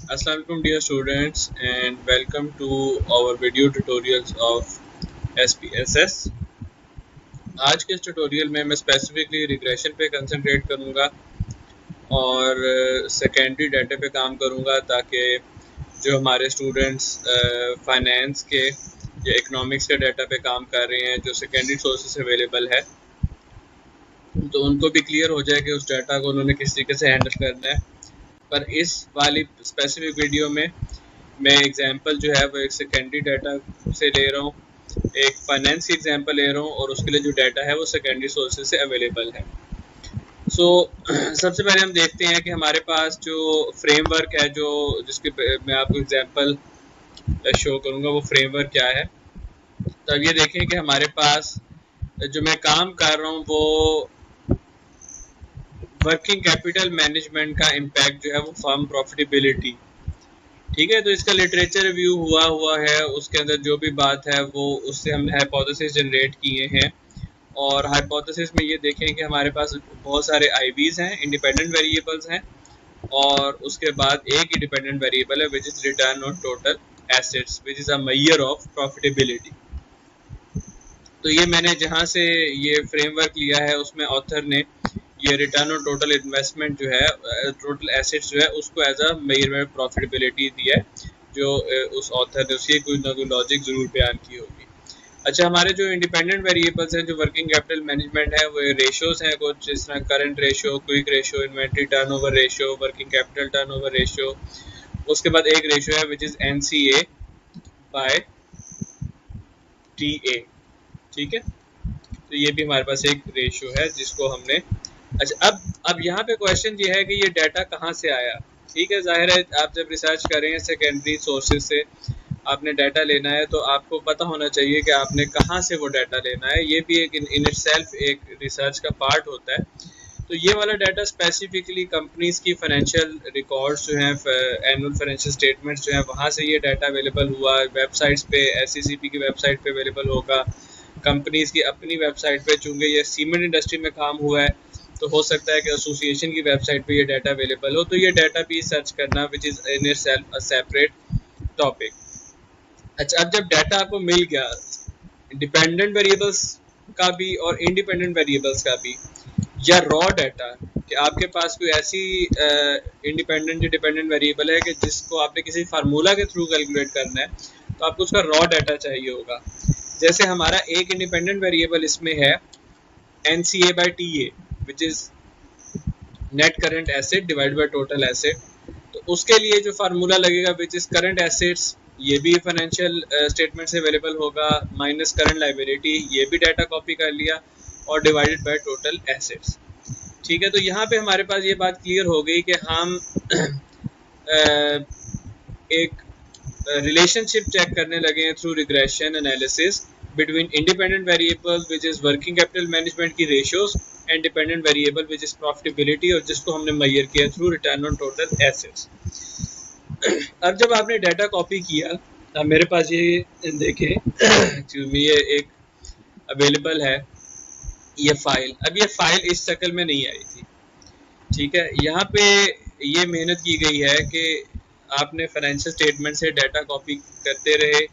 Assalamu alaikum dear students and welcome to our video tutorials of SPSS। आज के इस tutorial में मैं स्पेसिफिकली रिग्रेशन पे कंसंट्रेट करूंगा और सेकेंडरी डाटा पे काम करूंगा ताकि जो हमारे स्टूडेंट्स फाइनेंस के या इकोनॉमिक्स के डाटा पे काम कर रहे हैं जो सेकेंडरी सोर्सेस अवेलेबल है तो उनको भी क्लियर हो जाए कि उस डाटा को उन्होंने किस तरीके से हैंडल करना है। पर इस वाली स्पेसिफिक वीडियो में मैं एग्जांपल जो है वो एक सेकेंडरी डाटा से ले रहा हूँ, एक फाइनेंस की एग्जांपल ले रहा हूँ और उसके लिए जो डाटा है वो सेकेंडरी सोर्सेज से अवेलेबल है। सबसे पहले हम देखते हैं कि हमारे पास जो फ्रेमवर्क है जो जिसके मैं आपको एग्जांपल शो करूँगा वो फ्रेमवर्क क्या है। तो अब ये देखें कि हमारे पास जो मैं काम कर रहा हूँ वो वर्किंग कैपिटल मैनेजमेंट का इम्पैक्ट जो है वो फर्म प्रॉफिटेबिलिटी, ठीक है। तो इसका लिटरेचर रिव्यू हुआ है, उसके अंदर जो भी बात है वो उससे हमने हाइपोथेसिस जनरेट किए हैं और हाइपोथेसिस में ये देखें कि हमारे पास बहुत सारे आईवीज हैं, इंडिपेंडेंट वेरिएबल्स हैं और उसके बाद एक इंडिपेंडेंट वेरिएबल है which is return on total assets which is a measure of profitability. तो ये मैंने जहाँ से ये फ्रेमवर्क लिया है उसमें ऑथर ने ये रिटर्न ऑन टोटल इन्वेस्टमेंट जो है टोटल एसेट्स जो है उसको एज अ मेजरमेंट प्रॉफिटेबिलिटी दिया है, जो उस ऑथर ने उसकी कोई ना कोई लॉजिक जरूर बयान की होगी। अच्छा, हमारे जो इंडिपेंडेंट वेरिएबल्स हैं जो वर्किंग कैपिटल मैनेजमेंट है वो रेशियोज हैं कुछ, जिस तरह current ratio, quick ratio, inventory turnover ratio, working capital turnover ratio. उसके बाद एक रेशियो है which is NCA by TA, ठीक है। तो ये भी हमारे पास एक रेशियो है जिसको हमने। अच्छा, अब यहाँ पे क्वेश्चन ये है कि ये डाटा कहाँ से आया। ठीक है, जाहिर है आप जब रिसर्च कर रहे हैं सेकेंडरी सोर्सेज से आपने डाटा लेना है तो आपको पता होना चाहिए कि आपने कहाँ से वो डाटा लेना है। ये भी एक इन इटसेल्फ एक रिसर्च का पार्ट होता है। तो ये वाला डाटा स्पेसिफिकली कंपनीज की फाइनेंशियल रिकॉर्ड्स जो हैं, एनुअल फाइनेंशियल स्टेटमेंट्स जो हैं, वहाँ से ये डाटा अवेलेबल हुआ। वेबसाइट्स पे SECP की वेबसाइट पे अवेलेबल होगा, कंपनीज की अपनी वेबसाइट पे, चूँकि ये सीमेंट इंडस्ट्री में काम हुआ है तो हो सकता है कि एसोसिएशन की वेबसाइट पे ये डाटा अवेलेबल हो। तो ये डाटा भी सर्च करना which is in itself a separate topic. अच्छा, अब जब डाटा आपको मिल गया डिपेंडेंट वेरिएबल्स का भी और इंडिपेंडेंट वेरिएबल्स का भी, या रॉ डाटा कि आपके पास कोई ऐसी इंडिपेंडेंट या डिपेंडेंट वेरिएबल है कि जिसको आपने किसी फार्मूला के थ्रू कैलकुलेट करना है तो आपको उसका रॉ डाटा चाहिए होगा। जैसे हमारा एक इंडिपेंडेंट वेरिएबल इसमें है NCA by TA which is net current asset divide by total asset. तो उसके लिए जो फार्मूला लगेगा विच इज करंट एसेट्स, ये भी फाइनेंशियल स्टेटमेंट से अवेलेबल होगा, माइनस करंट लायबिलिटी, ये भी डाटा कॉपी कर लिया, और डिवाइडेड बाय टोटल एसेट्स। ठीक है, तो यहाँ पे हमारे पास ये बात क्लियर हो गई कि हम एक रिलेशनशिप चेक करने लगे हैं through regression analysis between independent variable which is working capital management की ratios and dependent variable which is profitability, और जिसको हमने मेजर किया through return on total assets. अब जब आपने डाटा कॉपी किया, अब मेरे पास ये देखें ये एक अवेलेबल है ये फाइल। अब ये फाइल इस शक्ल में नहीं आई थी, ठीक है। यहाँ पे ये मेहनत की गई है कि आपने फाइनेंशियल स्टेटमेंट से डाटा कॉपी करते रहे,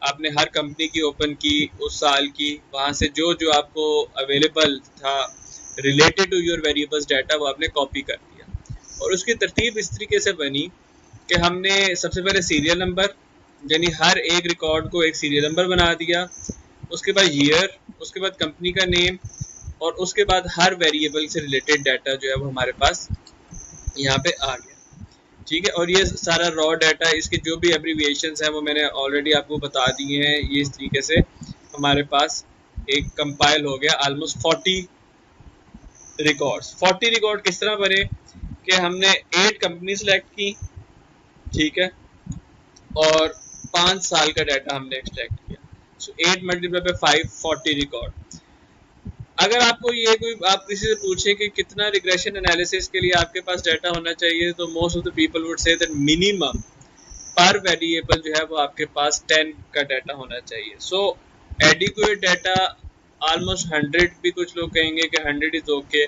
आपने हर कंपनी की ओपन की उस साल की, वहाँ से जो जो आपको अवेलेबल था related to your variables data वो आपने कॉपी कर दिया। और उसकी तरतीब इस तरीके से बनी कि हमने सबसे पहले सीरियल नंबर, यानी हर एक रिकॉर्ड को एक सीरियल नंबर बना दिया, उसके बाद ईयर, उसके बाद कंपनी का नेम, और उसके बाद हर वेरिएबल से रिलेटेड डाटा जो है वो हमारे पास यहाँ पे आ गया। ठीक है, और ये सारा रॉ डाटा, इसके जो भी एब्रीविएशंस हैं वो मैंने ऑलरेडी आपको बता दिए हैं। ये इस तरीके से हमारे पास एक कंपाइल हो गया ऑलमोस्ट 40 रिकॉर्ड्स। 40 रिकॉर्ड किस तरह बने कि हमने 8 कंपनी सेलेक्ट की, ठीक है, और 5 साल का डाटा हमने एक्सट्रैक्ट किया। सो 8 मल्टीप्लाई बाय 5, 40 रिकॉर्ड। अगर आपको ये कोई, आप किसी से पूछे कि कितना रिग्रेशन एनालिसिस के लिए आपके पास डाटा होना चाहिए, तो most of the people would say that minimum पर वेरिएबल जो है वो आपके पास 10 का डाटा होना चाहिए। सो एडिक्वेट डाटा ऑलमोस्ट 100 भी कुछ लोग कहेंगे कि 100 इज ओके,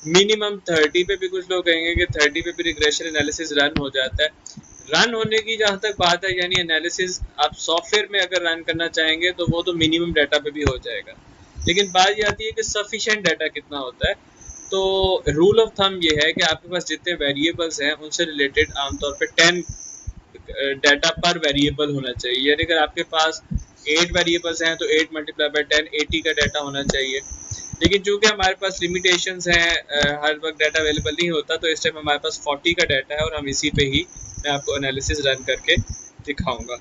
मिनिमम 30 पे भी कुछ लोग कहेंगे कि 30 पे भी रिग्रेशन एनालिसिस रन हो जाता है। रन होने की जहाँ तक बात है, यानी एनालिसिस आप सॉफ्टवेयर में अगर रन करना चाहेंगे तो वो तो मिनिमम डाटा पे भी हो जाएगा, लेकिन बात ये आती है कि सफिशिएंट डाटा कितना होता है। तो रूल ऑफ थंब ये है कि आपके पास जितने वेरिएबल्स हैं उनसे रिलेटेड आमतौर पे 10 डाटा पर वेरिएबल होना चाहिए। यानी अगर आपके पास 8 वेरिएबल्स हैं तो 8 मल्टीप्लाई बाय 10 80 का डाटा होना चाहिए। लेकिन चूंकि हमारे पास लिमिटेशंस हैं, हर वक्त डाटा अवेलेबल नहीं होता, तो इस टाइम हमारे पास 40 का डाटा है और हम इसी पे ही मैं आपको एनालिसिस रन करके दिखाऊंगा।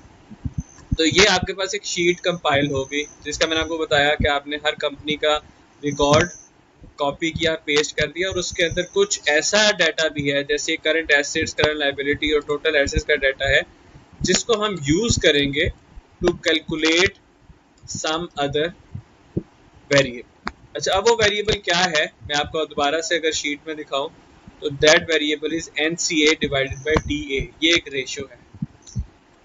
तो ये आपके पास एक शीट कंपाइल होगी जिसका मैंने आपको बताया कि आपने हर कंपनी का रिकॉर्ड कॉपी किया, पेस्ट कर दिया, और उसके अंदर कुछ ऐसा डाटा भी है जैसे करंट एसेट्स, करंट लायबिलिटी और टोटल एसेट्स का डाटा है, जिसको हम यूज करेंगे to calculate some other variable. अच्छा, अब वो वेरिएबल क्या है मैं आपको दोबारा से अगर शीट में दिखाऊं तो that variable is NCA divided by DA। ये एक रेशियो है।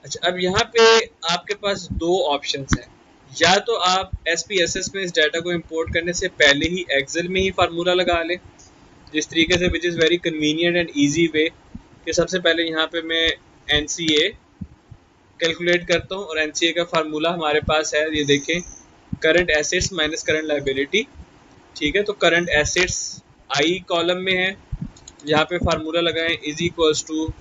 अच्छा, अब यहाँ पे आपके पास दो ऑप्शंस हैं। या तो आप SPSS में इस डाटा को इंपोर्ट करने से पहले ही एक्सेल में ही फार्मूला लगा लें, जिस तरीके से, which is very convenient and easy way, कि सबसे पहले यहाँ पे मैं NCA कैलकुलेट करता हूँ और NCA का फार्मूला हमारे पास है, ये देखें, current assets minus current liability. ठीक है, तो करंट एसेट्स I कॉलम में है, यहाँ पे फार्मूला लगाएं is equals to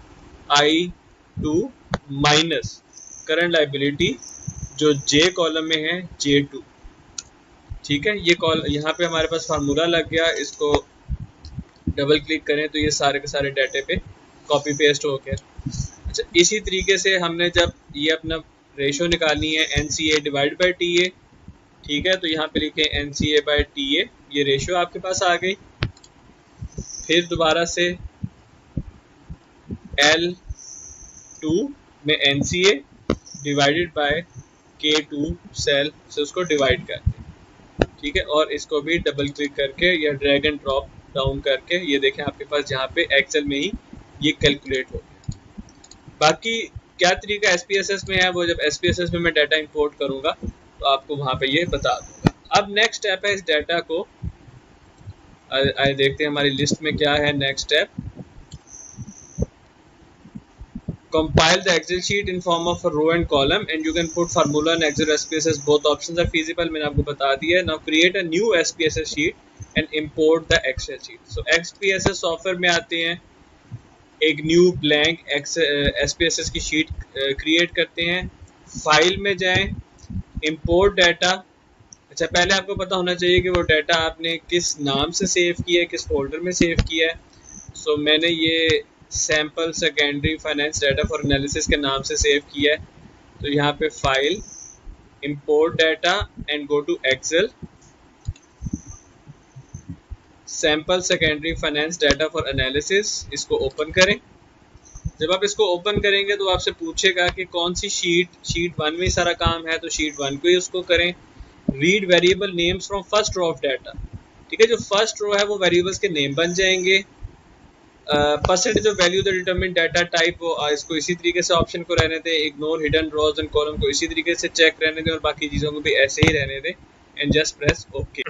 I2 minus current liability जो J कॉलम में है J2। ठीक है, ये कॉल यहाँ पे हमारे पास फार्मूला लग गया, इसको डबल क्लिक करें तो ये सारे के सारे डाटे पे कॉपी पेस्ट हो गया। अच्छा, इसी तरीके से हमने जब ये अपना रेशो निकालनी है NCA डिवाइड बाय TA, ठीक है, तो यहाँ पे लिखे NCA बाय TA, ये रेशो आपके पास आ गई। फिर दोबारा से L2 में NCA divided by K2 cell से उसको डिवाइड कर दें। ठीक है, और इसको भी डबल क्लिक करके या ड्रैग एंड ड्रॉप डाउन करके ये देखें आपके पास जहाँ पे एक्सेल में ही ये कैलकुलेट हो गया। बाकी क्या तरीका SPSS में है, वो जब SPSS में मैं डाटा इंपोर्ट करूँगा तो आपको वहाँ पे ये बता दूंगा। अब नेक्स्ट स्टेप है इस डाटा को, आइए देखते हैं हमारी लिस्ट में क्या है। Next step, compile the Excel sheet in form of a row and column and you can put formula and Excel SPSS, both options are feasible, मैंने आपको बता दिया है। Now create a new SPSS sheet and import the Excel sheet. So SPSS software में आते हैं, एक new blank SPSS की शीट क्रिएट करते हैं, फाइल में जाएं, इंपोर्ट डाटा। अच्छा, पहले आपको पता होना चाहिए कि वो डाटा आपने किस नाम से सेव किया है, किस फोल्डर में सेव किया है। सो मैंने ये sample secondary finance data for analysis के नाम से सेव किया है। तो यहाँ पे file, import data and go to Excel, sample secondary finance data for analysis, इसको ओपन करें। जब आप इसको ओपन करेंगे तो आपसे पूछेगा कि कौन सी शीट 1 में सारा काम है, तो शीट 1 को ही उसको करें। Read variable names from first row of data. ठीक है, जो फर्स्ट रो है वो वेरिएबल्स के नेम बन जाएंगे। Percentage of value the determine data type, इसको इसी तरीके से ऑप्शन को रहने दें। Ignore hidden rows and column को इसी तरीके से चेक रहने दें और बाकी चीज़ों को भी ऐसे ही रहने दें एंड जस्ट प्रेस ओके।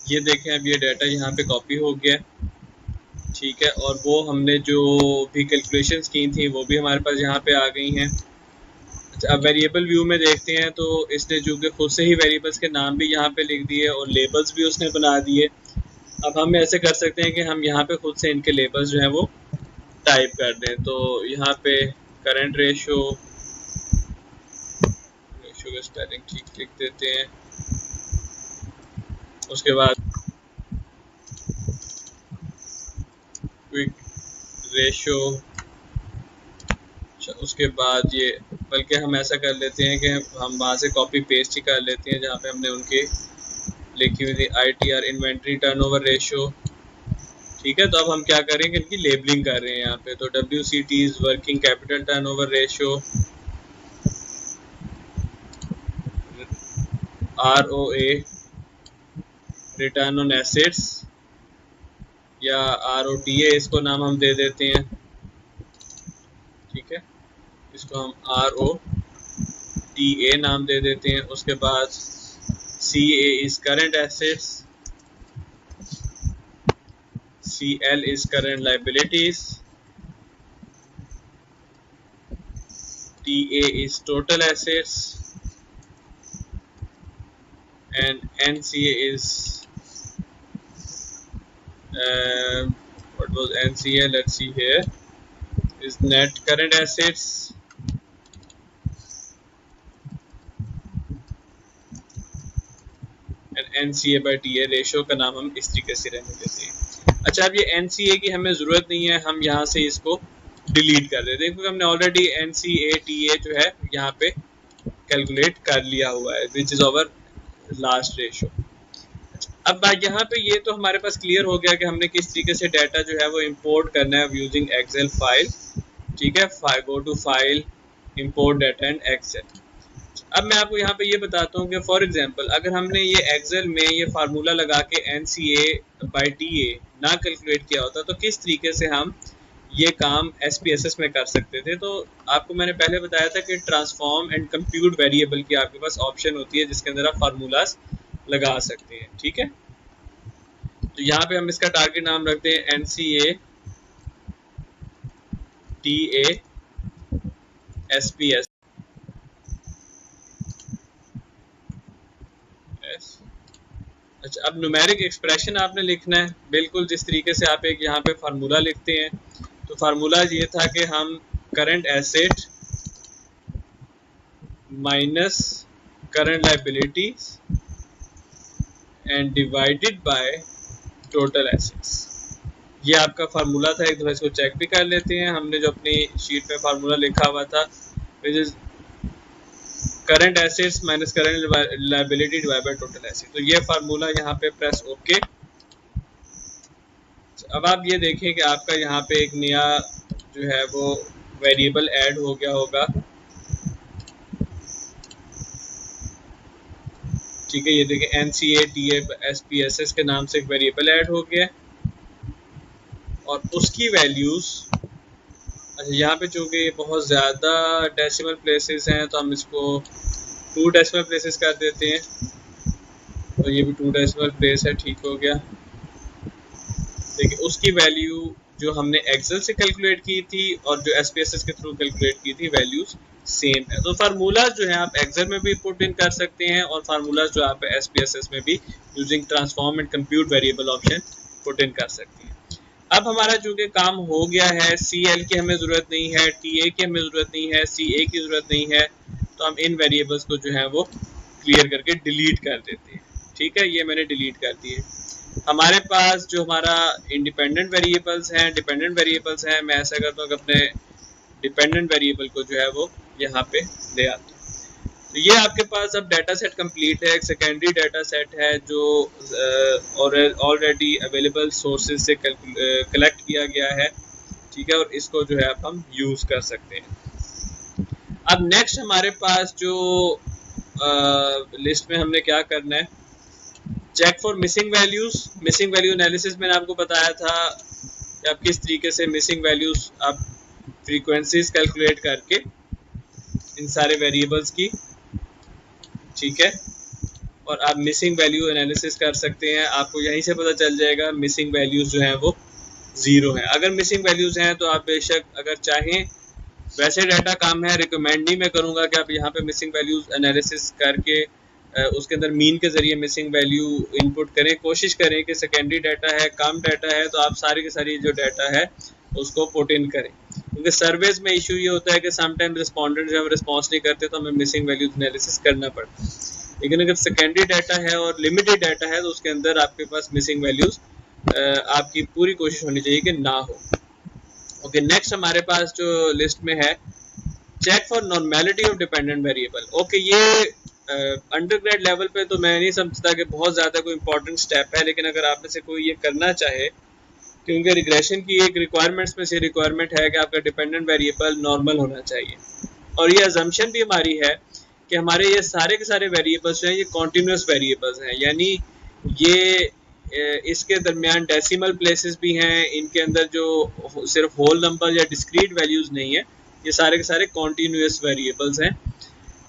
ये देखें, अब ये डाटा यहाँ पे कॉपी हो गया। ठीक है, और वो हमने जो भी कैलकुलेशंस की थी वो भी हमारे पास यहाँ पे आ गई हैं। अच्छा, अब वेरिएबल व्यू में देखते हैं तो इसने जो कि खुद से ही वेरिएबल्स के नाम भी यहाँ पे लिख दिए और लेबल्स भी उसने बना दिए। अब हम ऐसे कर सकते हैं कि हम यहाँ पे खुद से इनके लेबल्स जो हैं वो टाइप कर दें। तो यहाँ पे करंट रेशो का स्पेलिंग ठीक लिख देते हैं। उसके बाद क्विक रेशो, उसके बाद ये, बल्कि हम ऐसा कर लेते हैं कि हम वहाँ से कॉपी पेस्ट ही कर लेते हैं जहाँ पे हमने उनके लिखी हुई थी ITR इन्वेंट्री टर्नओवर रेशो। ठीक है, तो अब हम क्या करेंगे, इनकी लेबलिंग कर रहे हैं यहाँ पे। तो WCTs working capital turnover ratio, ROA return on assets, या ROTA इसको नाम हम दे देते हैं। ठीक है, इसको हम ROTA नाम दे देते हैं। उसके बाद CA is current assets, CL is current liabilities, TA is total assets, and NCA is what was NCA? Let's see here, is net current assets, and NCA by TA ratio का नाम हम इस तरीके से रहने देते हैं। अच्छा, अब ये NCA की हमें ज़रूरत नहीं है, हम यहाँ से इसको डिलीट कर देते हैं क्योंकि हमने ऑलरेडी NCA TA जो है यहाँ पे कैलकुलेट कर लिया हुआ है, which is over last ratio. अब यहाँ पे ये तो हमारे पास क्लियर हो गया कि हमने किस तरीके से डाटा जो है वो इंपोर्ट करना है यूजिंग एक्सेल फाइल। ठीक है, go to file, import data and Excel. अब मैं आपको यहाँ पे ये बताता हूँ कि फॉर एग्जांपल अगर हमने ये एक्सेल में ये फार्मूला लगा के NCA by TA ना कैलकुलेट किया होता तो किस तरीके से हम ये काम SPSS में कर सकते थे। तो आपको मैंने पहले बताया था कि ट्रांसफॉर्म एंड कंप्यूट वेरिएबल की आपके पास ऑप्शन होती है जिसके अंदर आप फार्मूलाज लगा सकते हैं। ठीक है, तो यहाँ पे हम इसका टारगेट नाम रखते हैं NCA TA SPS। अच्छा, अब न्यूमेरिक एक्सप्रेशन आपने लिखना है बिल्कुल जिस तरीके से आप एक यहाँ पे फार्मूला लिखते हैं। तो फार्मूला ये था कि हम current asset minus current liabilities and divided by total assets, ये आपका फार्मूला था। एक दफा इसको चेक भी कर लेते हैं। हमने जो अपनी शीट में फार्मूला लिखा हुआ था which is current assets minus current liability divide by total asset, तो ये फार्मूला यहाँ पे प्रेस ओके। अब आप ये देखें कि आपका यहाँ पे एक नया जो है वो वेरिएबल ऐड हो गया होगा। ठीक है, ये देखें NCA TA SPSS के नाम से एक वेरिएबल ऐड हो गया और उसकी वैल्यूज, अच्छा यहाँ पे चूँकि ये बहुत ज़्यादा डेसिमल प्लेसेस हैं तो हम इसको 2 डेसिमल प्लेसेस कर देते हैं। तो ये भी 2 डेसिमल प्लेस है, ठीक हो गया। देखिए उसकी वैल्यू जो हमने एक्सेल से कैलकुलेट की थी और जो SPSS के थ्रू कैलकुलेट की थी वैल्यूज सेम है। तो फार्मूलाज जो है आप एक्सेल में भी पुट इन कर सकते हैं और फार्मूलाज जो आप SPSS में भी using transform and compute variable option put in कर सकते हैं। अब हमारा चूँकि काम हो गया है, CL की हमें ज़रूरत नहीं है, TA की हमें ज़रूरत नहीं है, CA की ज़रूरत नहीं है, तो हम इन वेरिएबल्स को जो है वो क्लियर करके डिलीट कर देते हैं। ठीक है, ये मैंने डिलीट कर दिए। हमारे पास जो हमारा इंडिपेंडेंट वेरिएबल्स हैं, डिपेंडेंट वेरिएबल्स हैं, मैं ऐसा करता हूँ कि अपने डिपेंडेंट वेरिएबल को जो है वो यहाँ पे ले आता हूँ। तो ये आपके पास अब डाटा सेट कंप्लीट है। एक सेकेंडरी डाटा सेट है जो ऑलरेडी अवेलेबल सोर्सेज से कलेक्ट किया गया है। ठीक है, और इसको जो है अब हम यूज़ कर सकते हैं। अब नेक्स्ट हमारे पास जो लिस्ट में हमने क्या करना है, check for missing values. Missing value analysis मैंने आपको बताया था कि आप किस तरीके से मिसिंग वैल्यूज आप फ्रीक्वेंसीज कैलकुलेट करके इन सारे वेरिएबल्स की, ठीक है, और आप मिसिंग वैल्यू एनालिसिस कर सकते हैं। आपको यहीं से पता चल जाएगा मिसिंग वैल्यूज जो हैं वो 0 हैं। अगर मिसिंग वैल्यूज हैं तो आप बेशक अगर चाहें, वैसे डाटा काम है, रिकमेंड नहीं मैं करूँगा कि आप यहाँ पे मिसिंग वैल्यूज एनालिसिस करके उसके अंदर मीन के ज़रिए मिसिंग वैल्यू इनपुट करें। कोशिश करें कि सेकेंडरी डाटा है, कम डाटा है, तो आप सारी की सारी जो डाटा है उसको पुट इन करें, क्योंकि सर्वेज में इशू ये होता है कि समटाइम रिस्पॉन्डेंट जब रिस्पॉन्स नहीं करते तो हमें मिसिंग वैल्यूज एनालिसिस करना पड़ता है। लेकिन अगर सेकेंडरी डाटा है और लिमिटेड डाटा है तो उसके अंदर आपके पास मिसिंग वैल्यूज आपकी पूरी कोशिश होनी चाहिए कि ना हो। ओके, नेक्स्ट हमारे पास जो लिस्ट में है, check for normality of dependent variable. Okay, ये अंडरग्रेड लेवल पे तो मैं नहीं समझता कि बहुत ज़्यादा कोई इंपॉर्टेंट स्टेप है, लेकिन अगर आप में से कोई ये करना चाहे, क्योंकि रिग्रेशन की एक रिक्वायरमेंट्स में से रिक्वायरमेंट है कि आपका डिपेंडेंट वेरिएबल नॉर्मल होना चाहिए, और ये अजम्पशन भी हमारी है कि हमारे ये सारे के सारे वेरिएबल्स हैं ये कॉन्टीन्यूस वेरिएबल्स हैं, यानी ये इसके दरमियान डेसिमल प्लेसेस भी हैं, इनके अंदर जो सिर्फ होल नंबर या डिस्क्रीट वैल्यूज़ नहीं है, ये सारे के सारे कॉन्टीन्यूस वेरिएबल्स हैं।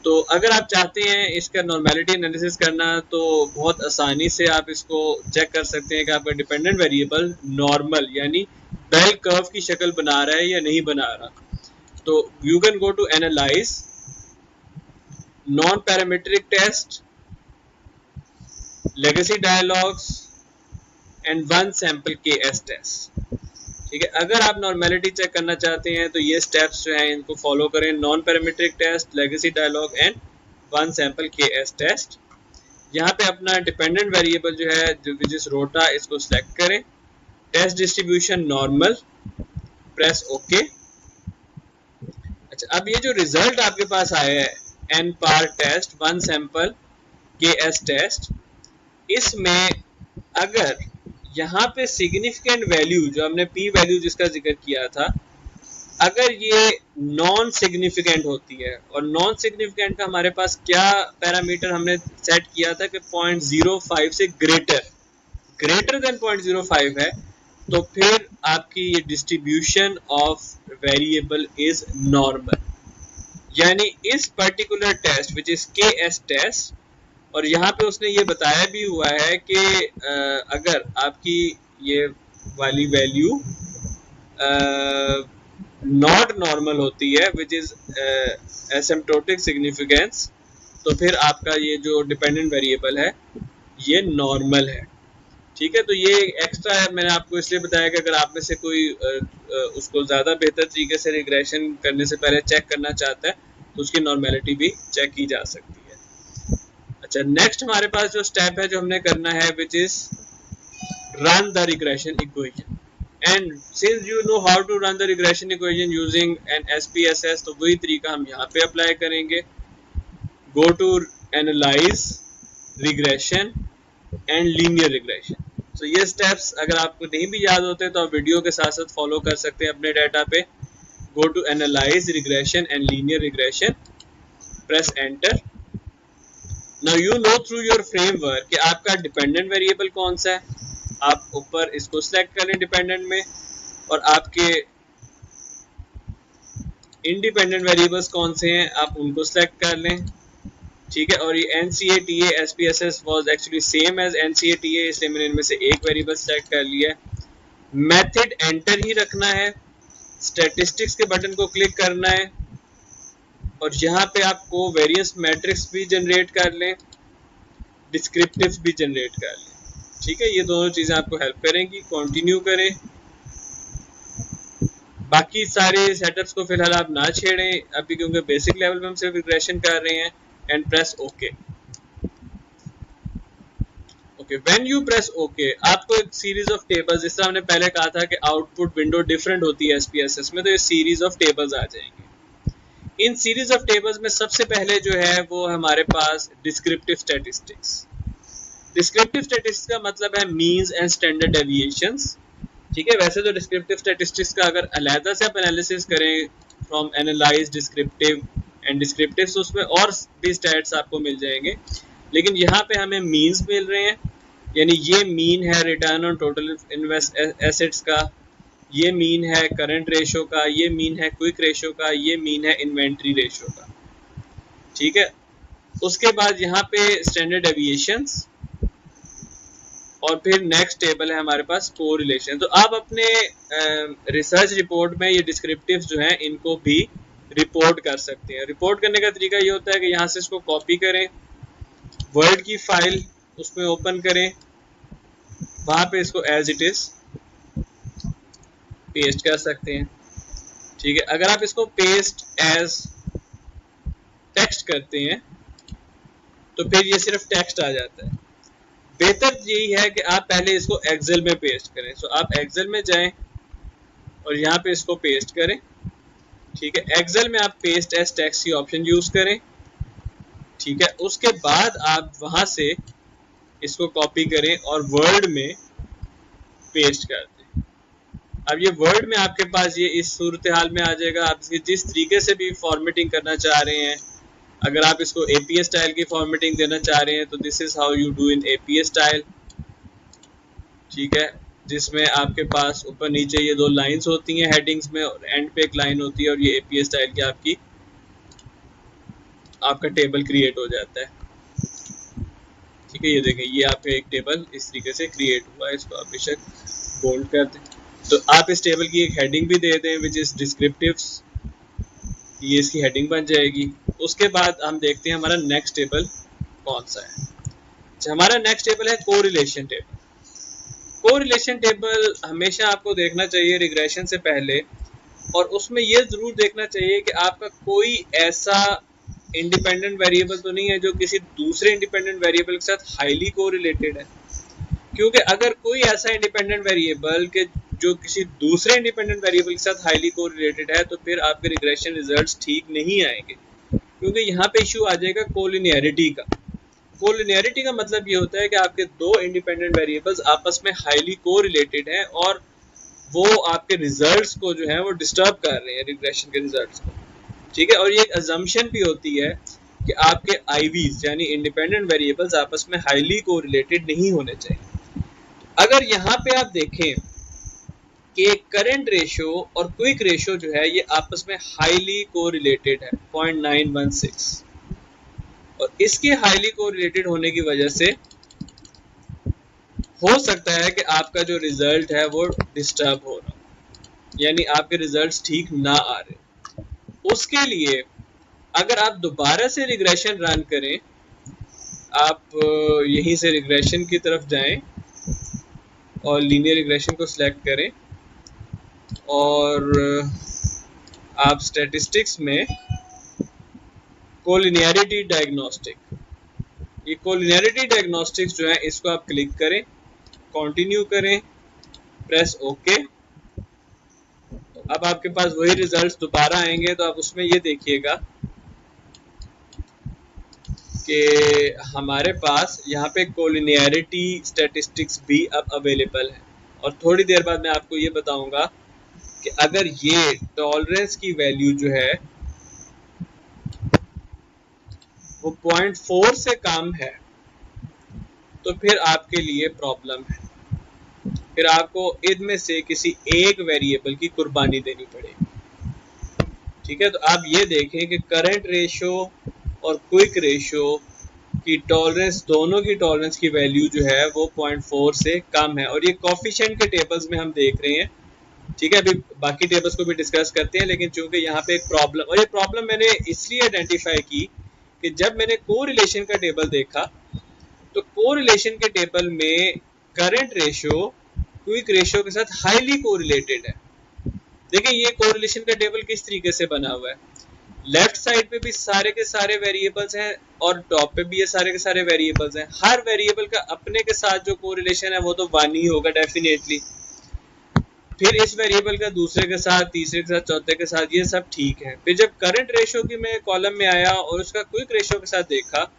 तो अगर आप चाहते हैं इसका नॉर्मेलिटी एनालिसिस करना तो बहुत आसानी से आप इसको चेक कर सकते हैं कि आपका डिपेंडेंट वेरिएबल नॉर्मल यानी बेल कर्व की शक्ल बना रहा है या नहीं बना रहा। तो you can go to analyse non parametric test, legacy dialogs and one sample KS test. ठीक है, अगर आप नॉर्मेलिटी चेक करना चाहते हैं तो ये स्टेप्स जो हैं इनको फॉलो करें, non parametric test, legacy dialog and one sample KS test. यहाँ पे अपना डिपेंडेंट वेरिएबल जो है विच इज रोटा, इसको सिलेक्ट करें, test distribution normal, press okay. अच्छा, अब ये जो रिजल्ट आपके पास आया है N par test one sample KS test, इसमें अगर यहाँ पे सिग्निफिकेंट वैल्यू जो हमने पी वैल्यू जिसका जिक्र किया था, अगर ये नॉन सिग्निफिकेंट होती है, और नॉन सिग्निफिकेंट का हमारे पास क्या पैरामीटर हमने सेट किया था कि 0.05 से ग्रेटर देन 0.05 है, तो फिर आपकी ये distribution of variable is normal. यानी इस particular test which is KS test, और यहाँ पे उसने ये बताया भी हुआ है कि अगर आपकी ये वाली वैल्यू नॉट नॉर्मल होती है विच इज एसिम्प्टोटिक सिग्निफिकेंस, तो फिर आपका ये जो डिपेंडेंट वेरिएबल है ये नॉर्मल है। ठीक है, तो ये एक्स्ट्रा है, मैंने आपको इसलिए बताया कि अगर आप में से कोई उसको ज़्यादा बेहतर तरीके से रिग्रेशन करने से पहले चेक करना चाहता है तो उसकी नॉर्मेलिटी भी चेक की जा सकती है। अच्छा, नेक्स्ट हमारे पास जो स्टेप है जो हमने करना है which is run the regression equation, and since you know how to run the regression equation using an SPSS, तो वही तरीका हम यहाँ पे अप्लाई करेंगे। Go to analyse regression and linear regression. तो ये स्टेप्स अगर आपको नहीं भी याद होते तो आप वीडियो के साथ साथ फॉलो कर सकते हैं अपने डाटा पे। Go to analyse regression and linear regression, press enter. Now you know through your framework कि आपका डिपेंडेंट वेरिएबल कौन सा है। आप ऊपर इसको सिलेक्ट कर लें डिपेंडेंट में, और आपके इंडिपेंडेंट वेरिएबल्स कौन से हैं आप उनको सिलेक्ट कर लें। ठीक है, और ये NCATA SPSS was actually same as NCATA, इसलिए मैंने इनमें से एक वेरिएबल सेलेक्ट कर लिया। मेथड एंटर ही रखना है, स्टैटिस्टिक्स के बटन को क्लिक करना है, और यहाँ पे आपको वेरियंस मैट्रिक्स भी जनरेट कर लें, डिस्क्रिप्टिव्स भी जनरेट कर लें। ठीक है, ये दोनों चीज़ें आपको हेल्प करेंगी। कंटिन्यू करें, बाकी सारे सेटअप्स को फिलहाल आप ना छेड़ें अभी, क्योंकि बेसिक लेवल में हम सिर्फ रिग्रेशन कर रहे हैं। And press okay. Okay, when you press okay, आपको एक सीरीज ऑफ टेबल्स, जिस तरह हमने पहले कहा था कि आउटपुट विंडो डिफरेंट होती है SPSS में, तो ये सीरीज ऑफ टेबल्स आ जाएंगे। इन सीरीज ऑफ टेबल्स में सबसे पहले जो है वो हमारे पास डिस्क्रिप्टिव स्टैटिस्टिक्स। डिस्क्रिप्टिव स्टैटिस्टिक्स का मतलब है मीन्स एंड स्टैंडर्ड डेविएशंस। ठीक है, वैसे तो डिस्क्रिप्टिव स्टैटिस्टिक्स का अगर अलहदा से आप एनालिसिस करें from analyse descriptive and descriptive, तो उसमें और भी स्टैट्स आपको मिल जाएंगे, लेकिन यहाँ पे हमें मीन्स मिल रहे हैं। यानी ये मीन है return on total invest assets का, ये मीन है करंट रेशो का, ये मीन है क्विक रेशो का, ये मीन है इन्वेंट्री रेशो का। ठीक है, उसके बाद यहाँ पे स्टैंडर्ड डेविएशंस, और फिर नेक्स्ट टेबल है हमारे पास कोरिलेशन। तो आप अपने रिसर्च रिपोर्ट में ये डिस्क्रिप्टिव्स जो हैं इनको भी रिपोर्ट कर सकते हैं। रिपोर्ट करने का तरीका ये होता है कि यहाँ से इसको कॉपी करें, वर्ड की फाइल उसमें ओपन करें, वहाँ पे इसको एज इट इज पेस्ट कर सकते हैं। ठीक है, अगर आप इसको पेस्ट एज टेक्स्ट करते हैं तो फिर ये सिर्फ टेक्स्ट आ जाता है। बेहतर यही है कि आप पहले इसको एक्सेल में पेस्ट करें। सो आप एक्सेल में जाएं और यहाँ पे इसको पेस्ट करें। ठीक है, एक्सेल में आप पेस्ट एज टेक्स्ट की ऑप्शन यूज करें। ठीक है, उसके बाद आप वहां से इसको कॉपी करें और वर्ड में पेस्ट कर दें। अब ये वर्ड में आपके पास ये इस सूरत हाल में आ जाएगा। आप इसकी जिस तरीके से भी फॉर्मेटिंग करना चाह रहे हैं, अगर आप इसको APA स्टाइल की फॉर्मेटिंग देना चाह रहे हैं तो this is how you do in APA style. ठीक है, जिसमें आपके पास ऊपर नीचे ये दो लाइंस होती हैं हेडिंग्स में, और एंड पे एक लाइन होती है, और ये APA स्टाइल की आपकी आपका टेबल क्रिएट हो जाता है। ठीक है, ये देखें, ये आपका एक टेबल इस तरीके से क्रिएट हुआ है। इसको आप बेशक बोल्ड कर दें। तो आप इस टेबल की एक हेडिंग भी दे दें विच इज डिस्क्रिप्टिव्स, ये इसकी हेडिंग बन जाएगी। उसके बाद हम देखते हैं हमारा नेक्स्ट टेबल कौन सा है। अच्छा, हमारा नेक्स्ट टेबल है कोरिलेशन टेबल। कोरिलेशन टेबल हमेशा आपको देखना चाहिए रिग्रेशन से पहले, और उसमें यह जरूर देखना चाहिए कि आपका कोई ऐसा इंडिपेंडेंट वेरिएबल तो नहीं है जो किसी दूसरे इंडिपेंडेंट वेरिएबल के साथ हाईली कोरिलेटेड है। क्योंकि अगर कोई ऐसा इंडिपेंडेंट वेरिएबल के जो किसी दूसरे इंडिपेंडेंट वेरिएबल के साथ हाईली कोरिलेटेड है, तो फिर आपके रिग्रेशन रिजल्ट्स ठीक नहीं आएंगे, क्योंकि यहाँ पे इशू आ जाएगा कोलिनियरिटी का। कोलिनियरिटी का मतलब ये होता है कि आपके दो इंडिपेंडेंट वेरिएबल्स आपस में हाईली कोरिलेटेड हैं और वो आपके रिजल्ट्स को जो है वो डिस्टर्ब कर रहे हैं, रिग्रेशन के रिजल्ट्स को। ठीक है, और ये एक अजम्पशन भी होती है कि आपके आईवीज यानी इंडिपेंडेंट वेरिएबल्स आपस में हाईली कोरिलेटेड नहीं होने चाहिए। अगर यहाँ पे आप देखें कि करंट रेशो और क्विक रेशो जो है ये आपस में हाईली कोरिलेटेड है 0.916, और इसके हाईली कोरिलेटेड होने की वजह से हो सकता है कि आपका जो रिजल्ट है वो डिस्टर्ब हो रहा, यानी आपके रिजल्ट्स ठीक ना आ रहे। उसके लिए अगर आप दोबारा से रिग्रेशन रन करें, आप यहीं से रिग्रेशन की तरफ जाएं और लीनियर रिग्रेशन को सिलेक्ट करें और आप स्टैटिस्टिक्स में कोलिनियरिटी डायग्नोस्टिक, ये कोलिनियरिटी डायग्नोस्टिक्स जो है इसको आप क्लिक करें, कंटिन्यू करें, प्रेस ओके। अब आपके पास वही रिजल्ट्स दोबारा आएंगे, तो आप उसमें ये देखिएगा कि हमारे पास यहाँ पे कोलिनियरिटी स्टैटिस्टिक्स भी अब अवेलेबल है। और थोड़ी देर बाद मैं आपको ये बताऊंगा कि अगर ये टॉलरेंस की वैल्यू जो है वो 0.4 से कम है तो फिर आपके लिए प्रॉब्लम है, फिर आपको इनमें से किसी एक वेरिएबल की कुर्बानी देनी पड़ेगी। ठीक है, तो आप ये देखें कि करंट रेशो और क्विक रेशो की टॉलरेंस, दोनों की टॉलरेंस की वैल्यू जो है वो 0.4 से कम है, और ये कोफिशिएंट के टेबल्स में हम देख रहे हैं। ठीक है, अभी बाकी टेबल्स को भी डिस्कस करते हैं, लेकिन चूंकि यहाँ पे एक प्रॉब्लम, और ये प्रॉब्लम मैंने इसलिए आइडेंटिफाई की कि जब मैंने कोरिलेशन का टेबल देखा तो कोरिलेशन के टेबल में करंट रेशो क्विक रेशो के साथ हाईली कोरिलेटेड है। देखिए ये कोरिलेशन का टेबल किस तरीके से बना हुआ है, लेफ्ट साइड पे भी सारे के सारे वेरिएबल्स हैं और टॉप पे भी ये सारे के सारे वेरिएबल्स हैं। हर वेरिएबल का अपने के साथ जो कोरिलेशन है वो तो 1 ही होगा डेफिनेटली, फिर इस वेरिएबल का दूसरे के साथ, तीसरे के साथ, चौथे के साथ, ये सब ठीक है। फिर जब करंट रेशो की मैं कॉलम में आया और उसका क्विक रेशो के साथ देखा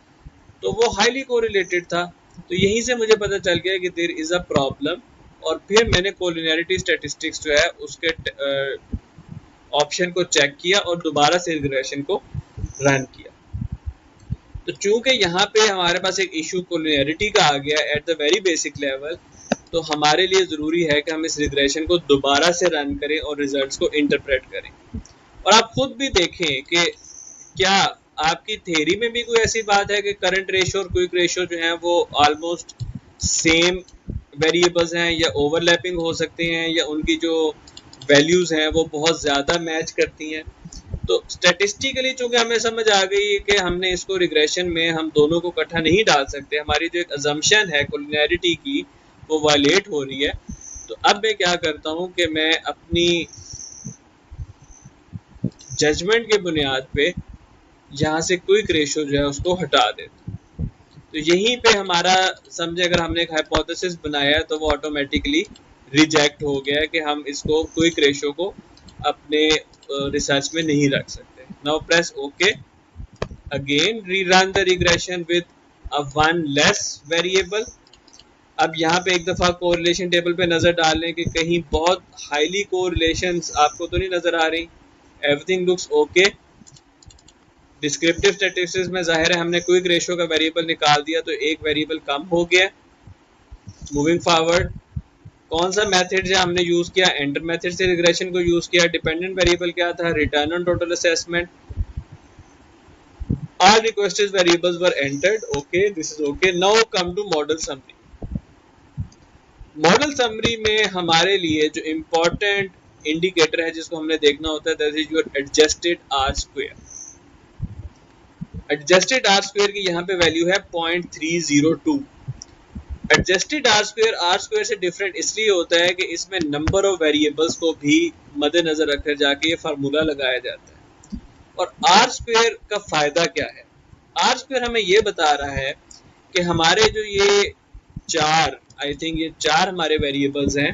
तो वो हाईली कोरिलेटेड था, तो यहीं से मुझे पता चल गया कि देयर इज अ प्रॉब्लम, और फिर मैंने कोलिनियरिटी स्टैटिस्टिक्स जो है उसके ऑप्शन को चेक किया और दोबारा से रिग्रेशन को रन किया। तो चूंकि यहाँ पे हमारे पास एक इशू कोलिनियरिटी का आ गया at the very basic level, तो हमारे लिए ज़रूरी है कि हम इस रिग्रेशन को दोबारा से रन करें और रिजल्ट्स को इंटरप्रेट करें। और आप खुद भी देखें कि क्या आपकी थ्योरी में भी कोई ऐसी बात है कि करंट रेशो और क्विक रेशो जो है वो ऑलमोस्ट सेम वेरिएबल्स हैं, या ओवरलैपिंग हो सकते हैं, या उनकी जो वैल्यूज़ हैं वो बहुत ज़्यादा मैच करती हैं। तो स्टैटिस्टिकली चूंकि हमें समझ आ गई कि हमने इसको रिग्रेशन में हम दोनों को इकट्ठा नहीं डाल सकते, हमारी जो एक अजम्पशन है कोलिनियरिटी की वो वायलेट हो रही है, तो अब मैं क्या करता हूं कि मैं अपनी जजमेंट के बुनियाद पे यहाँ से क्विक रेशो जो है उसको हटा देता हूं। तो यहीं पे हमारा समझे, अगर हमने एक हाइपोथेसिस बनाया है तो वो ऑटोमेटिकली रिजेक्ट हो गया है कि हम इसको क्विक रेशो को अपने रिसर्च में नहीं रख सकते। Now press okay, again rerun the regression with a one less variable. अब यहाँ पे एक दफ़ा कोरिलेशन टेबल पे नज़र डाल लें कि कहीं बहुत हाईली कोरिलेशंस आपको तो नहीं नज़र आ रही, everything looks okay. Descriptive statistics में जाहिर है हमने क्विक रेशो का वेरिएबल निकाल दिया तो एक वेरिएबल कम हो गया। मूविंग फॉरवर्ड, कौन सा मेथड जो हमने यूज़ किया, एंटर मेथड से रिग्रेशन को यूज़ किया। डिपेंडेंट वेरिएबल क्या था, return on total assessment. All requested variables were entered. Okay, this is okay. Now come to model summary. Model summary में हमारे लिए जो इम्पोर्टेंट इंडिकेटर है जिसको हमने देखना होता है that is your adjusted are square. Adjusted are square की यहाँ पे वैल्यू है 0.302. एडजस्टेड आर स्क्वायर से डिफरेंट इसलिए होता है कि इसमें नंबर ऑफ वेरिएबल्स को भी मद्देनजर रखकर जाके ये फार्मूला लगाया जाता है. और आर स्क्वायर का फायदा क्या है? आर स्क्वायर हमें ये बता रहा है कि हमारे जो ये चार, आई थिंक ये चार हमारे वेरिएबल्स हैं.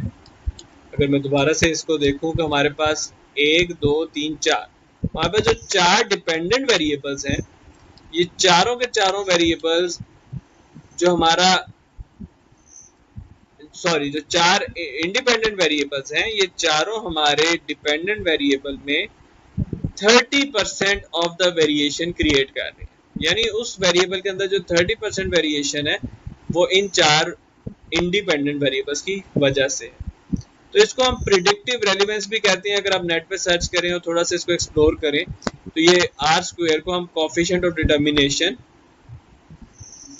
अगर मैं दोबारा से इसको देखूं कि हमारे पास 1 2 3 4, वहां पे जो चार डिपेंडेंट वेरिएबल्स हैं, ये चारों के चारों वेरिएबल्स जो हमारा जो चार इंडिपेंडेंट वेरिएबल्स हैं, ये चारों हमारे डिपेंडेंट वेरिएबल में 30% ऑफ द वेरिएशन क्रिएट कर रहे हैं. यानी उस वेरिएबल के अंदर जो 30% वेरिएशन है वो इन चार इंडिपेंडेंट वेरिएबल्स की वजह से है. तो इसको हम प्रिडिक्टिव रेलेवेंस भी कहते हैं. अगर आप नेट पे सर्च करें और थोड़ा सा इसको एक्सप्लोर करें तो ये आर स्क्वायर को हम कोएफिशिएंट ऑफ डिटर्मिनेशन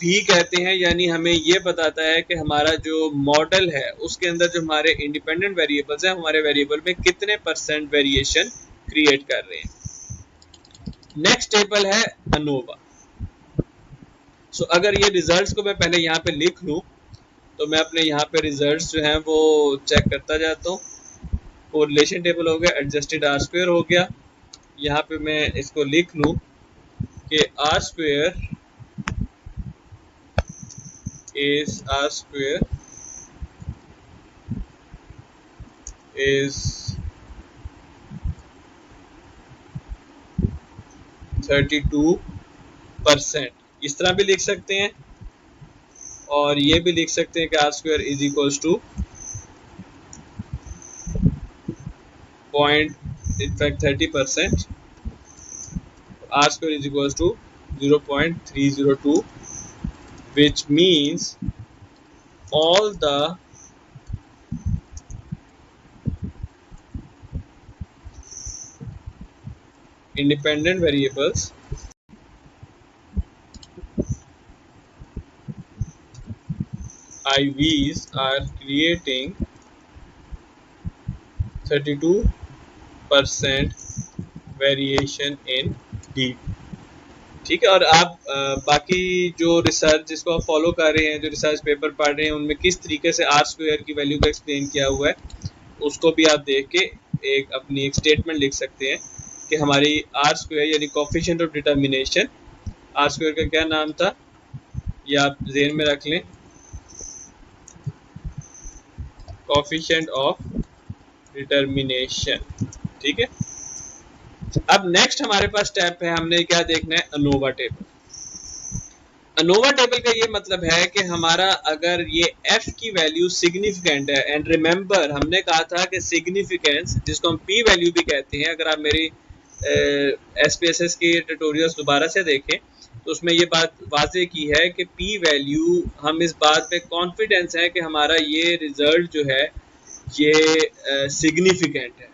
भी कहते हैं. यानी हमें ये बताता है कि हमारा जो मॉडल है उसके अंदर जो हमारे इंडिपेंडेंट वेरिएबल्स हैं, हमारे वेरिएबल में कितने परसेंट वेरिएशन क्रिएट कर रहे हैं. नेक्स्ट टेबल है अनोवा. सो अगर ये रिजल्ट्स को मैं पहले यहाँ पे लिख लूँ तो मैं अपने यहाँ पे रिजल्ट्स जो हैं वो चेक करता जाता हूँ. कोरिलेशन टेबल हो गया, एडजस्टेड आर स्क्वायर हो गया. यहाँ पे मैं इसको लिख लूँ कि R square is R square is 32%. इस तरह भी लिख सकते हैं और ये भी लिख सकते हैं कि R square is equals to point, in fact 30%. R square is equals to 0.302, which means all the independent variables IVs are creating 32% variation in D. ठीक है. और आप बाकी जो रिसर्च जिसको आप फॉलो कर रहे हैं, जो रिसर्च पेपर पढ़ रहे हैं, उनमें किस तरीके से आर स्क्वायर की वैल्यू को एक्सप्लेन किया हुआ है उसको भी आप देख के अपनी एक स्टेटमेंट लिख सकते हैं कि हमारी आर स्क्वायर यानी coefficient of determination, R square का क्या नाम था ये आप ज़हन में रख लें, कोएफिशिएंट ऑफ डिटर्मिनेशन. ठीक है. अब नेक्स्ट हमारे पास स्टेप है, हमने क्या देखना है, अनोवा टेबल. अनोवा टेबल का ये मतलब है कि हमारा अगर ये f की वैल्यू सिग्निफिकेंट है, एंड रिमेंबर हमने कहा था कि सिग्निफिकेंस जिसको हम p वैल्यू भी कहते हैं, अगर आप मेरी SPSS की ट्यूटोरियल्स दोबारा से देखें तो उसमें ये बात वाज़ेह की है कि p वैल्यू, हम इस बात पे कॉन्फिडेंस है कि हमारा ये रिजल्ट जो है ये सिग्निफिकेंट है.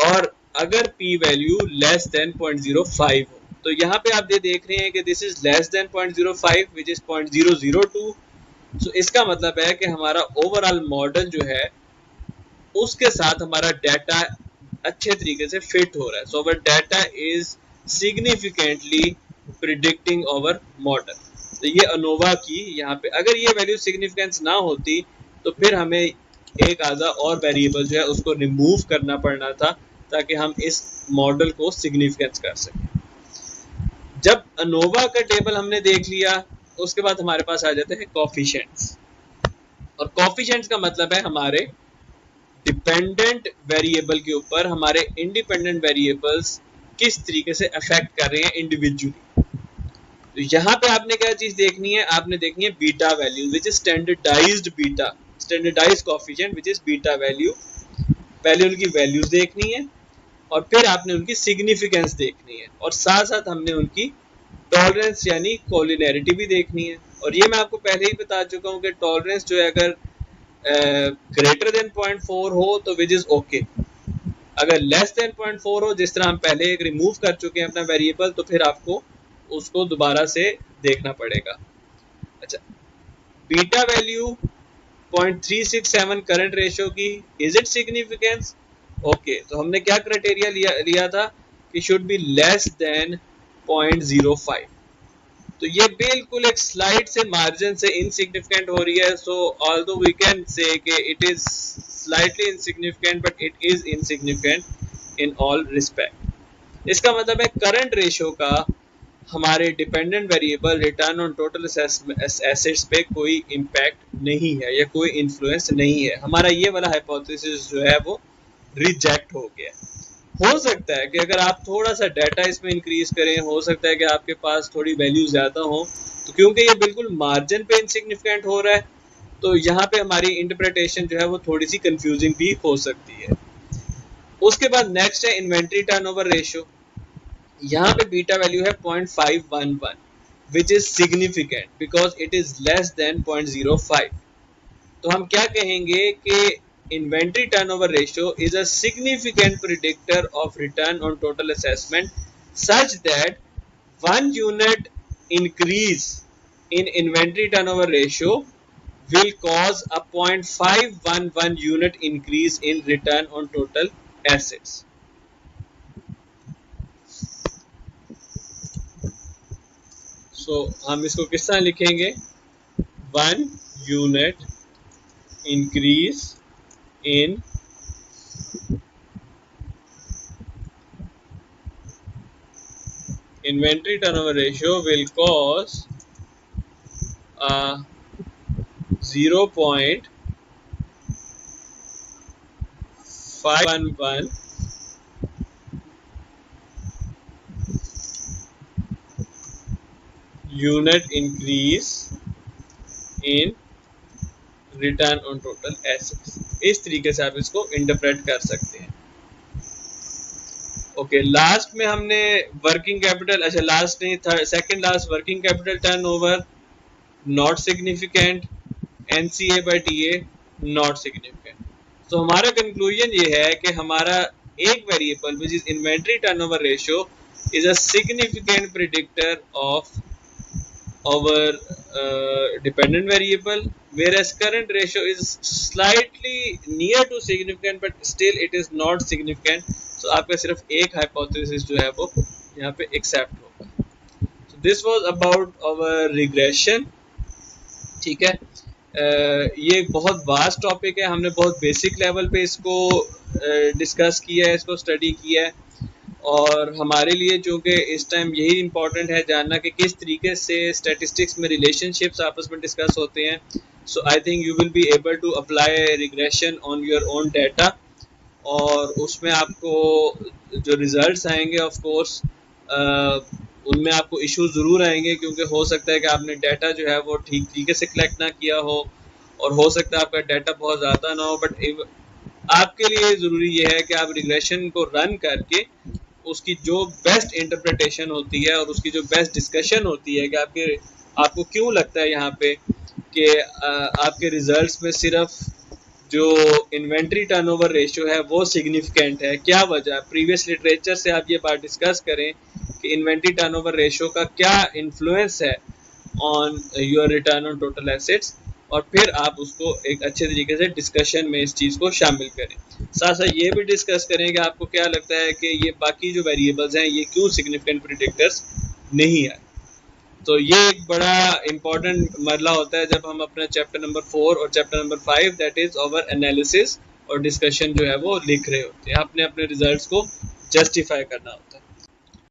और अगर p वैल्यू लेस देन 0.05 हो तो यहाँ पे आप ये देख रहे हैं कि this is less than 0.05 which is 0.002. सो इसका मतलब है कि हमारा ओवरऑल मॉडल जो है उसके साथ हमारा डाटा अच्छे तरीके से फिट हो रहा है. So our data is significantly predicting our model. तो ये अनोवा की यहाँ पे अगर ये वैल्यू सिग्निफिकेंस ना होती तो फिर हमें एक आधा और वेरिएबल जो है उसको रिमूव करना पड़ना था ताकि हम इस मॉडल को सिग्निफिकेंस कर सकें. जब अनोवा का टेबल हमने देख लिया उसके बाद हमारे पास आ जाते हैं कोएफिशिएंट्स. और कोएफिशिएंट्स का मतलब है हमारे डिपेंडेंट वेरिएबल के ऊपर हमारे इंडिपेंडेंट वेरिएबल्स किस तरीके से अफेक्ट कर रहे हैं इंडिविजुअली. तो यहाँ पे आपने क्या चीज देखनी है, आपने देखनी है beta value which is standardised beta, standardised coefficient which is beta value. पहले उनकी वैल्यूज देखनी है और फिर आपने उनकी सिग्निफिकेंस देखनी है और साथ साथ हमने उनकी टॉलरेंस यानी कोलिनैरिटी भी देखनी है. और ये मैं आपको पहले ही बता चुका हूँ कि टॉलरेंस जो है अगर ग्रेटर देन 0.4 हो तो विच इज ओके, अगर लेस देन 0.4 हो, जिस तरह हम पहले एक रिमूव कर चुके हैं अपना वेरिएबल, तो फिर आपको उसको दोबारा से देखना पड़ेगा। अच्छा, बीटा वैल्यू 0.367 करंट रेशियो की, इज इट सिग्निफिकेंस? ओके, तो हमने क्या क्राइटेरिया लिया था कि शुड बी लेस देन 0.05। तो ये बिल्कुल एक स्लाइड से मार्जिन से इनसिग्निफिकेंट हो रही है। सो ऑल्दो वी कैन से कि it is slightly insignificant, but it is insignificant in all respect. इसका मतलब है करंट रेशियो का हमारे dependent variable return on total assets पे कोई इम्पैक्ट नहीं है या कोई इन्फ्लुएंस नहीं है। हमारा ये वाला हाइपोथेसिस जो है वो रिजेक्ट हो गया। हो सकता है कि अगर आप थोड़ा सा डाटा इसमें इंक्रीज करें, हो सकता है कि आपके पास थोड़ी वैल्यू ज़्यादा हो, तो क्योंकि ये बिल्कुल मार्जिन पे इनसिग्निफिकेंट हो रहा है, तो यहाँ पे हमारी इंटरप्रिटेशन जो है वो थोड़ी सी कंफ्यूजिंग भी हो सकती है। उसके बाद नेक्स्ट है इन्वेंट्री टर्नओवर रेशियो। यहाँ पे बीटा वैल्यू है 0.511 which is significant because it is less than 0.05। तो हम क्या कहेंगे कि inventory turnover ratio is a significant predictor of return on total assessment such that 1 unit increase in inventory turnover ratio will cause a 0.511 unit increase in return on total assets. So हम इसको किस तरह लिखेंगे? 1 unit increase in inventory turnover ratio will cause a 0.511 unit increase in return on total assets. इस तरीके से आप इसको इंटरप्रेट कर सकते हैं। ओके, लास्ट में हमने वर्किंग कैपिटल, अच्छा लास्ट नहीं, second last, working capital turnover not significant, NCA by TA not significant. तो हमारा कंक्लूजन ये है कि हमारा एक variable which is inventory turnover ratio is a significant predictor of our dependent variable, whereas current ratio is slightly near to significant but still it is not significant. So आपका सिर्फ एक hypothesis जो है वो यहाँ पे accept होगा। So this was about our regression। ठीक है, ये एक बहुत वास्ट टॉपिक है, हमने बहुत बेसिक लेवल पे इसको डिस्कस किया है, इसको स्टडी किया है, और हमारे लिए चूँकि इस टाइम यही इम्पॉर्टेंट है जानना कि किस तरीके से स्टैटिस्टिक्स में रिलेशनशिप्स आपस में डिस्कस होते हैं। So I think you will be able to apply regression on your own data, और उसमें आपको जो रिजल्ट्स आएंगे ऑफ कोर्स उनमें आपको इशू ज़रूर आएंगे, क्योंकि हो सकता है कि आपने डाटा जो है वो ठीक तरीके से कलेक्ट ना किया हो, और हो सकता है आपका डाटा बहुत ज़्यादा ना हो। बट आपके लिए ज़रूरी ये है कि आप रिग्रेशन को रन करके उसकी जो बेस्ट इंटरप्रिटेशन होती है और उसकी जो बेस्ट डिस्कशन होती है कि आपको क्यों लगता है यहाँ पे कि आपके रिजल्ट्स में सिर्फ जो इन्वेंट्री टर्नओवर रेशियो है वो सिग्निफिकेंट है, क्या वजह, प्रीवियस लिटरेचर से आप ये बात डिस्कस करें कि इन्वेंट्री टर्नओवर रेशियो का क्या इन्फ्लुएंस है on your return on total assets, और फिर आप उसको एक अच्छे तरीके से डिस्कशन में इस चीज़ को शामिल करें। साथ साथ ये भी डिस्कस करें कि आपको क्या लगता है कि ये बाकी जो वेरिएबल्स हैं ये क्यों सिग्निफिकेंट प्रिडिक्टर्स नहीं आए। तो ये एक बड़ा इंपॉर्टेंट मरला होता है जब हम अपना चैप्टर नंबर 4 और chapter number 5 that is over analysis और डिस्कशन जो है वो लिख रहे होते हैं, आपने अपने रिजल्ट्स को जस्टिफाई करना होता है।